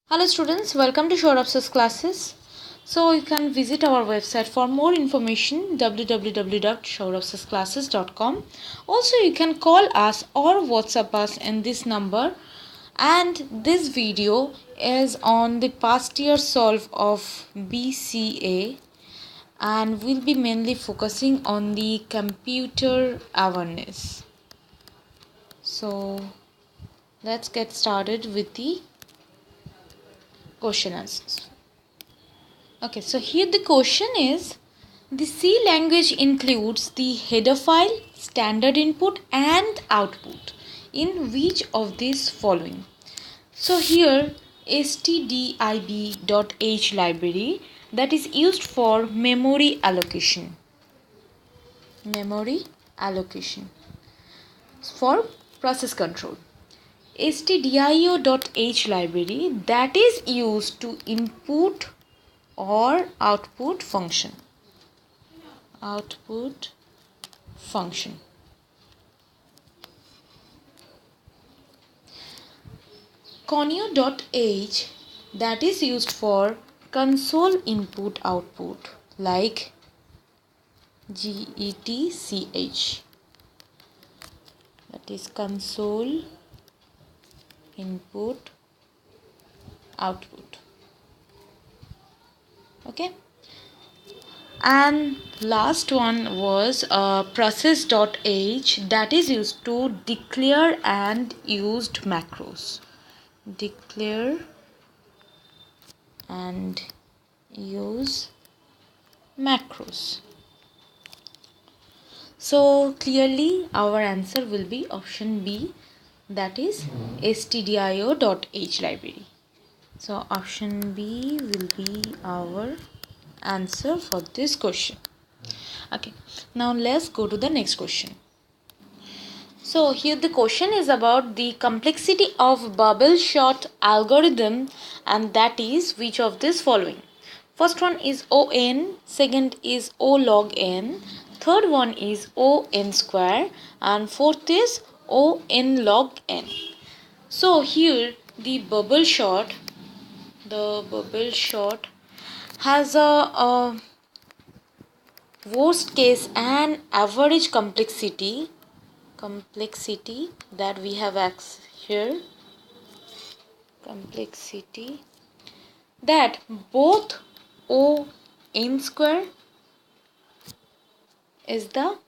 Hello students, welcome to SureUp's classes. So you can visit our website for more information www.sureupsclasses.com. Also you can call us or WhatsApp us in this number, and this video is on the past year solve of BCA, and we'll be mainly focusing on the computer awareness. So let's get started with the question answers. Okay, so here the question is, the C language includes the header file, standard input and output in which of these following? So here stdib.h library, that is used for memory allocation for process control. stdio.h library, that is used to input or output function. Conio.h, that is used for console input output like GETCH, that is console input output. Okay, and last one was process.h, that is used to declare and used macros. Declare and use macros. So clearly our answer will be option B, that is stdio.h library. So option B will be our answer for this question. Okay, now let's go to the next question. So here the question is about the complexity of bubble sort algorithm, and that is which of this following? First one is ON, second is O log n, third one is ON square, and fourth is ON log n. So here the bubble sort has a worst case and average complexity that we have here, complexity that both O n square is the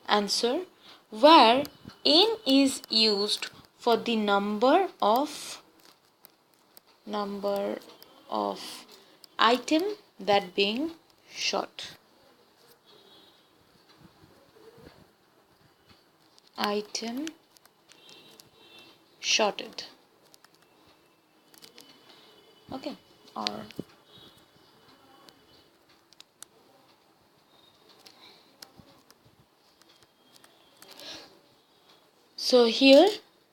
answer, where n is used for the number of item that being short. Item shorted. Okay, or so here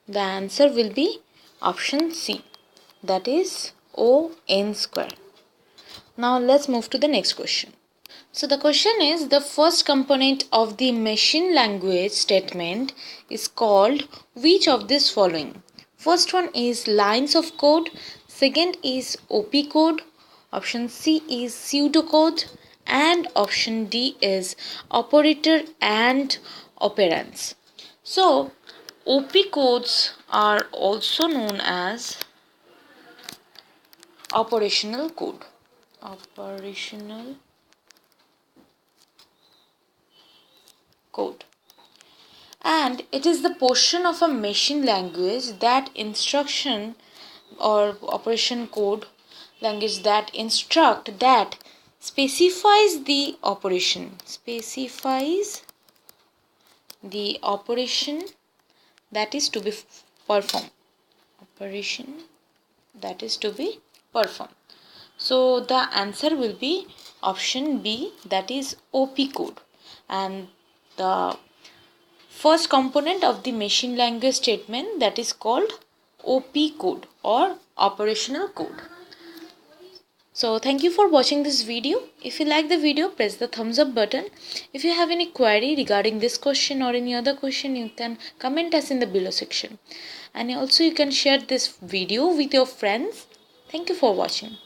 the answer will be option C, that is ON square. Now let's move to the next question. So the question is, the first component of the machine language statement is called which of this following? First one is lines of code, second is OP code, option C is pseudocode, and option D is operator and operands. So OP codes are also known as operational code. And it is the portion of a machine language that instruction or operation code language that specifies the operation that is to be performed. So the answer will be option B, that is OP code. And the first component of the machine language statement, that is called OP code or operational code. So thank you for watching this video. If you like the video, press the thumbs up button. If you have any query regarding this question or any other question, you can comment us in the below section. And also you can share this video with your friends. Thank you for watching.